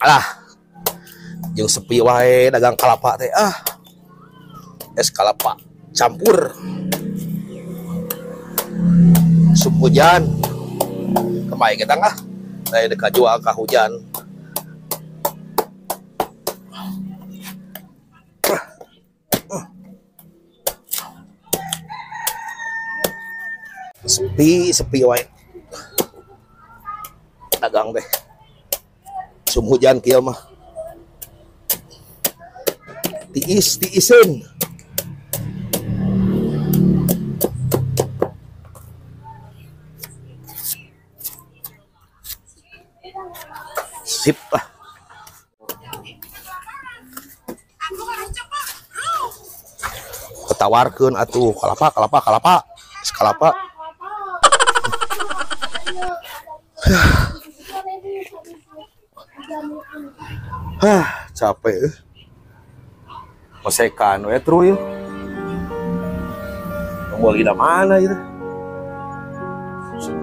Alah, jeung sepi wae dagang kalapa teh. Es kalapa campur. Sup hujan. Kemae kita saya dekat jual ka hujan. Sepi wae. Dagang deh. Sum hujan kieu mah. Tiisin. Sip lah. Ketawarkeun atuh kalapa. Es kalapa. Capek. Masekan we tru yeuh. Nunggu lagi mana ieu?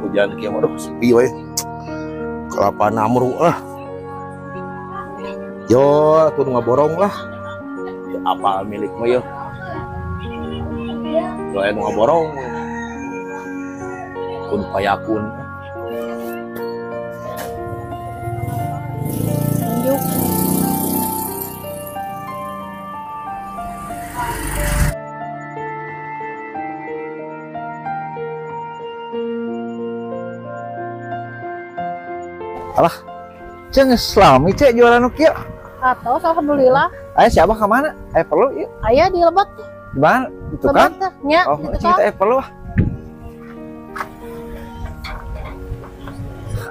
Hujan kieu mah sepi we. Kelapa namru Yo, tuh ngaborong lah. Ya, apa milik mah yo? Yo anu ngaborong. Kun payakun. Alah, ceng Islami cek jualan nukia. Atau alhamdulillah. Ayah siapa kemana? Perlu yuk. Ayah di Lebak. Di mana? Itu kan? Ya, oh, itu cerita perlu.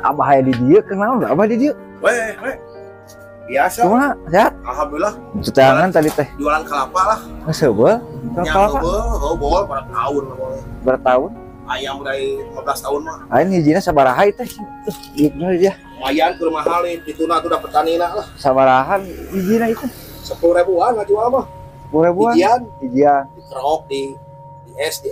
Abah ayah di dia, kenal nggak Abah di dia? Weh. Biasa. Cuma sehat. Alhamdulillah. Cetangan tadi teh. Jualan kelapa lah. Ngesebel. Kelapa. Bol pada tahun. Bertahun? Ayam dari 15 tahun mah. Aing hijina sabaraha teh. Ieu dia. Lumayan keur mahal nih, dituna tuh dapat tanina lah. Sabarahan hijina itu? 10.000-an ngajual mah. 10.000-an. Hijian. Dikerok di es.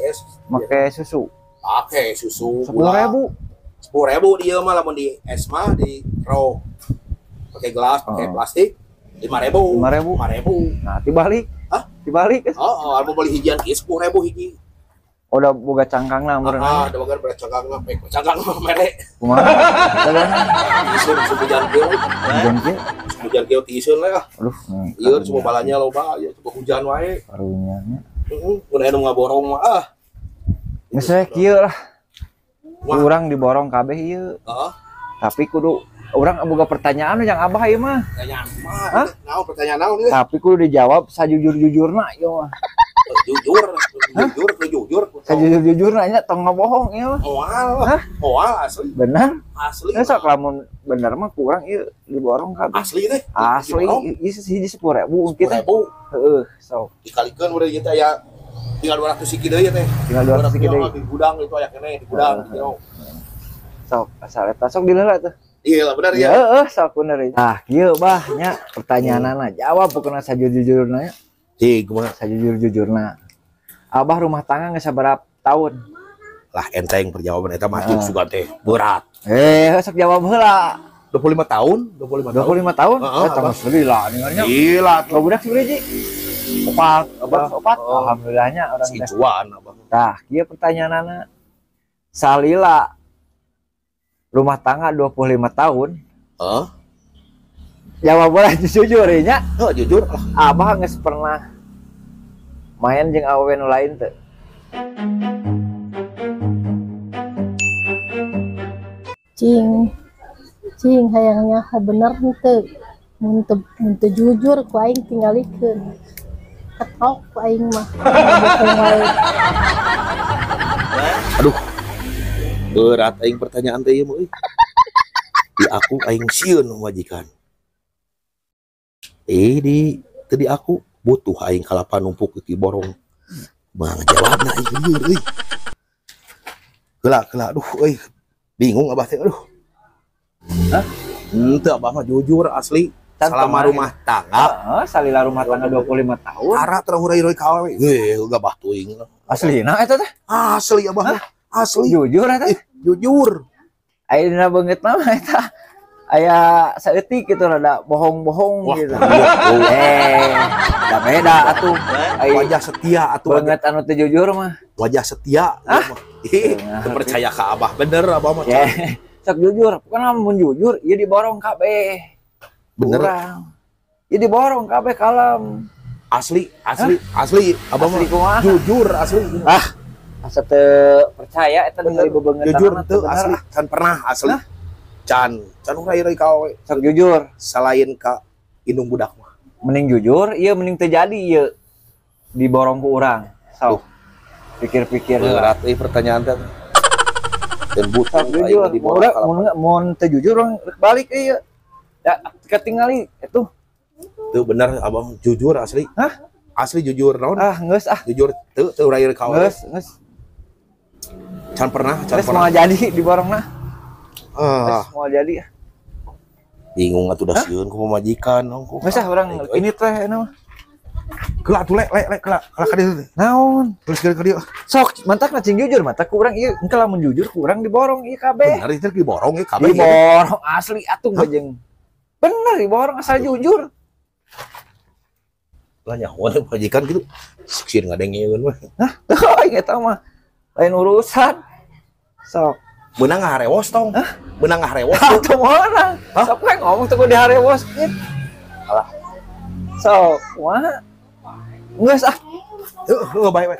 Make susu. Pakai susu. 10.000. 10.000 dia mah lamun di es mah di kerok. Pakai gelas, pakai plastik. 5.000. 5.000. Nah, dibalik. Hah? Dibalik. Oh, mau beli hijian ki 10.000 hiji. Udah boga cangkang lah meureun. Udah boga cangkang mah, cangkang mah mere. Kumaha? Tisun hujan kieu. Hujan kieu tisun lah. Aduh. Ieu cuma balanya loba, ya coba hujan wae. Karunya nya. Udah anu ngaborong mah Geus we kieu lah. Urang diborong kabeh ieu. Tapi kudu urang boga pertanyaan yang Abah ieu mah. Pertanyaan mah. Naon pertanyaan naon ieu? Tapi kudu dijawab sajujur-jujurna ieu mah. Jujur. Sajujur-jujurna nya tong ngabohong ieu mah. Moal asli. Bener? Asli. Sok lamun bener mah kurang ieu diborong kabeh. Asli teh. Asli ieu hiji 10.000 mungkin teh. 10.000. Heeh, sok. Dikalikeun urang ieu teh aya tinggal 200 siki deui teh. Tinggal 200 siki deui. Di gudang itu aya keneh di gudang gitu. Sok asal eta sok dileula tuh. Iya lah benar ya. Heeh, sok bener. Nah, kieu bah nya pertanyaanna jawab pokona sajujur-jujurna nya. Kumaha Sajujur-jujurna. Abah rumah tangga geus sabaraha tahun? Lah enteng perjawaban eta mah sugan teh berat. Sok jawab heula. 25 tahun. 25 tahun? Eta mah gila ningalnya. Gila tuh. Budak sabaraha? 4. Alhamdulillahnya orang teh. Sicuan Abah. Tah, kieu pertanyaanna. Salila rumah tangga 25 tahun. Jawab boleh jujur nya. Jujur. Abah geus pernah main jeung awewe nu lain teu? Cing hayangnya bener henteu. Mun teu jujur ku aing tinggalikeun. Ketok ku aing mah. Aduh. Berat aing pertanyaan teh ieu mah euy. Di aku aing sieun majikan. Di aku butuh aing kalapa numpuk ke borong. Mah ngajawabna aing lieur euy. Geula aduh euy. Bingung Abah teh aduh. Hah? Teu Abah mah jujur asli. Selama rumah tangga. Salila rumah tangga 25 tahun. Ara teu hurai-hurai ka awewe. Gabah teuing. Aslina eta teh? Asli Abah mah. Asli. Jujur eta? Jujur. Ayeuna beungeut mah eta aya saeutik gitu rada bohong-bohong Wah, gitu. iya. Da beda atuh. Ai Wajah setia atuh, banget anu teu jujur mah. wajah setia. Percaya ke Abah bener Abah mah. Ya, sok jujur. Pokona mun jujur ieu diborong kabeh. Bener. Urang. Ieu diborong kabeh kalem. Asli Abah mah Asli kumaha? jujur asli. Asa teu percaya eta Bener. deui bebeungetan. Jujur teu asli, can pernah asli. Can urang ka we. Sok jujur. Selain ka indung budak mah. Mending jujur, ieu mending terjadi ieu diborong ku urang. Sok. Pikir-pikir heula. Berat euy pertanyaan teh. Dan butuh Sok jujur. Mun teu jujur urang rek balik ieu. Ya, ketingali itu. Tuh bener Abah jujur asli. Hah? Asli jujur naon? Geus Jujur teu urang ka we. geus. Can pernah. Terus mau jadi diborongna. Mau jadi. Bingung atuh da sieun ku pamajikan ku. Geus urang ini teh anu. Kelak tuh lek kelak ka dieu. Naon? Terus ka dieu. Sok, mantak cing jujur, mantak ku urang ieu engke lamun jujur ku urang diborong ieu kabeh. Bener itu diborong ya kabeh. Diborong asli atuh bajeng. Bener diborong asal jujur. Lah nyaho pamajikan gitu. Sieun ngadengieun mah. Hah? Teuing eta mah. Lain urusan. Sok. Beunang ngaharewos tong. Beunang ngaharewos. Atuh mana? Sok we ngomong teu di harewos gitu. Alah. Sok, kumaha? Geus ah. Bae.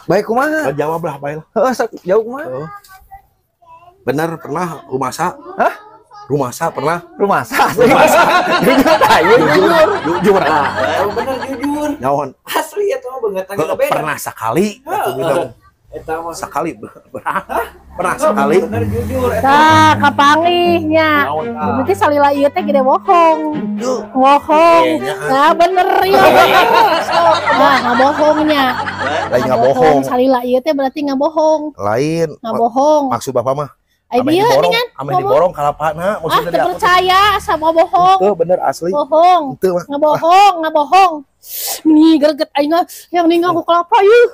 Baik kumaha? Jawab lah bae. Heeh, sok jauh kumaha? Bener pernah rumasa? Hah? Rumasa pernah? Rumasa. Jujur aja jujur. Jujur. Bener jujur. Nyaon? Asli eta mah beungetan kita beda. Pernah sekali atuh bilang. Eta mah Sekali pernah sekali. bener jujur. Tah kapanggihnya. Berarti salila ieu teh gede bohong. Bohong. Nah bener ya. Nah ngabohongnya. Lain ngabohong. Salila ieu teh berarti ngabohong. Lain. Ngabohong. Maksud Bapak mah Ai dia dengan ame diborong kalapana maksudnya teu percaya sama bohong. Tuh bener asli. Bohong. Itu mah. Ngabohong. Nih greget aing yang ninggal ku kelapa ieu.